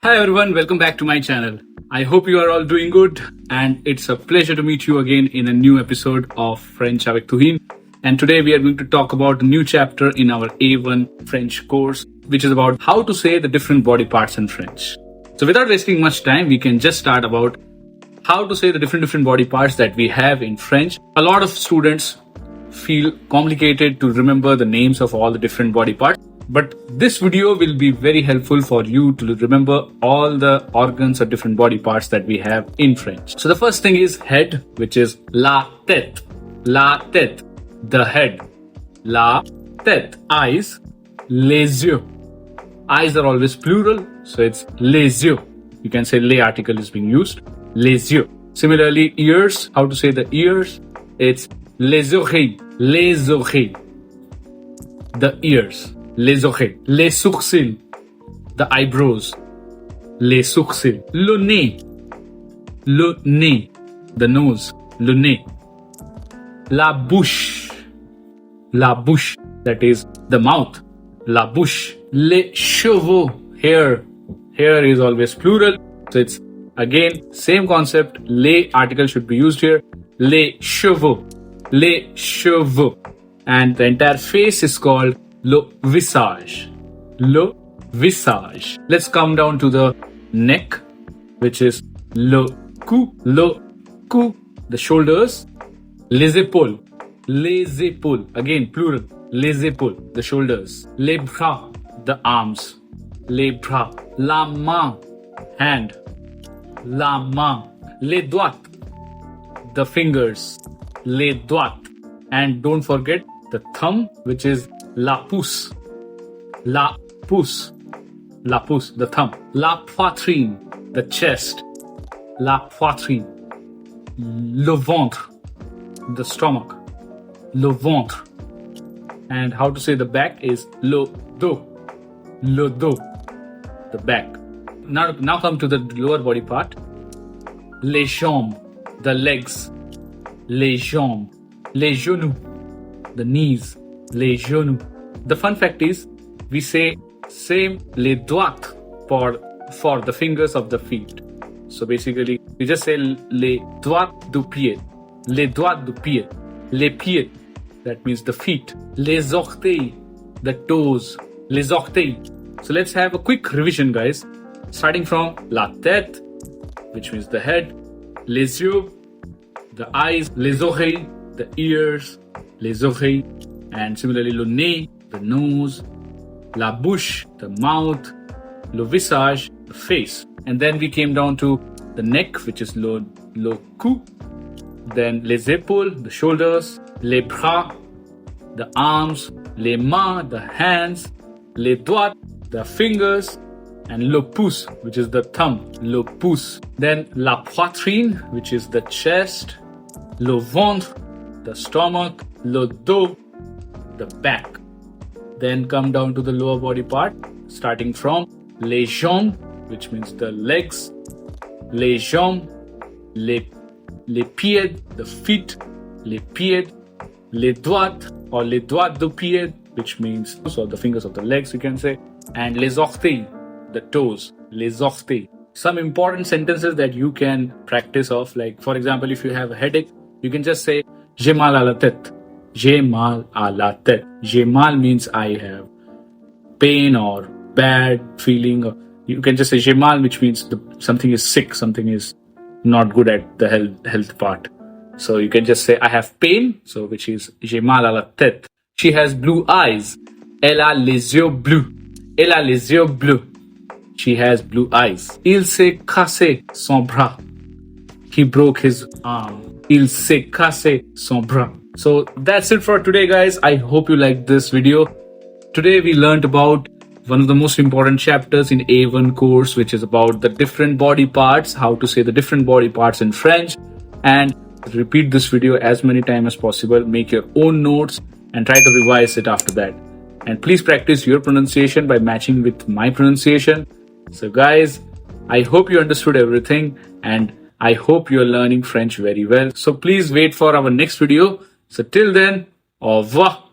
Hi everyone, welcome back to my channel. I hope you are all doing good and it's a pleasure to meet you again in a new episode of French avec Touhin. And today we are going to talk about a new chapter in our A1 French course, which is about how to say the different body parts in French. So without wasting much time, we can just start about how to say the different body parts that we have in French. A lot of students feel complicated to remember the names of all the different body parts. But this video will be very helpful for you to remember all the organs or different body parts that we have in French. So the first thing is head, which is la tête. La tête, the head. La tête. Eyes, les yeux. Eyes are always plural, so it's les yeux. You can say les article is being used. Les yeux. Similarly, ears, how to say the ears? It's les oreilles. Les oreilles. The ears. Les oreilles. Les sourcils. The eyebrows. Les sourcils. Le nez. Le nez. The nose. Le nez. La bouche. La bouche. That is the mouth. La bouche. Les cheveux. Hair. Hair is always plural. So it's again same concept. Les article should be used here. Les cheveux. Les cheveux. And the entire face is called le visage. Le visage. Let's come down to the neck, which is le cou. Le cou. The shoulders. Les épaules. Les épaules. Again, plural. Les épaules. The shoulders. Les bras. The arms. Les bras. La main. Hand. La main. Les doigts. The fingers. Les doigts. And don't forget the thumb, which is la pouce. La pouce. La pouce, the thumb. La poitrine, the chest. La poitrine. Le ventre, the stomach. Le ventre. And how to say the back is le dos. Le dos, the back. Now come to the lower body part. Les jambes, the legs. Les jambes. Les genoux, the knees. Les genoux. The fun fact is, we say same les doigts for the fingers of the feet. So basically, we just say les doigts du pied. Les doigts du pied. Les pieds, that means the feet. Les orteils, the toes. Les orteils. So let's have a quick revision, guys. Starting from la tête, which means the head. Les yeux, the eyes. Les oreilles, the ears. Les oreilles. And similarly, le nez, the nose. La bouche, the mouth. Le visage, the face. And then we came down to the neck, which is le cou. Then les épaules, the shoulders. Les bras, the arms. Les mains, the hands. Les doigts, the fingers. And le pouce, which is the thumb. Le pouce. Then la poitrine, which is the chest. Le ventre, the stomach. Le dos, the back. Then come down to the lower body part, starting from les jambes, which means the legs. Les jambes. Les pieds, the feet. Les pieds. Les doigts or les doigts du pied, which means so the fingers of the legs, you can say. And les orteils, the toes. Les orteils. Some important sentences that you can practice of, like for example, if you have a headache, you can just say j'ai mal à la tête. J'ai mal à la tête. J'ai mal means I have pain or bad feeling. Or you can just say j'ai mal, which means something is sick, something is not good at the health part. So you can just say I have pain, so which is j'ai mal à la tête. She has blue eyes. Elle a les yeux bleus. Elle a les yeux bleus. She has blue eyes. Il s'est cassé son bras. He broke his arm. Il s'est cassé son bras. So that's it for today, guys. I hope you liked this video. Today we learned about one of the most important chapters in A1 course, which is about the different body parts, how to say the different body parts in French. And repeat this video as many times as possible. Make your own notes and try to revise it after that. And please practice your pronunciation by matching with my pronunciation. So guys, I hope you understood everything and I hope you're learning French very well. So please wait for our next video. So till then, au revoir.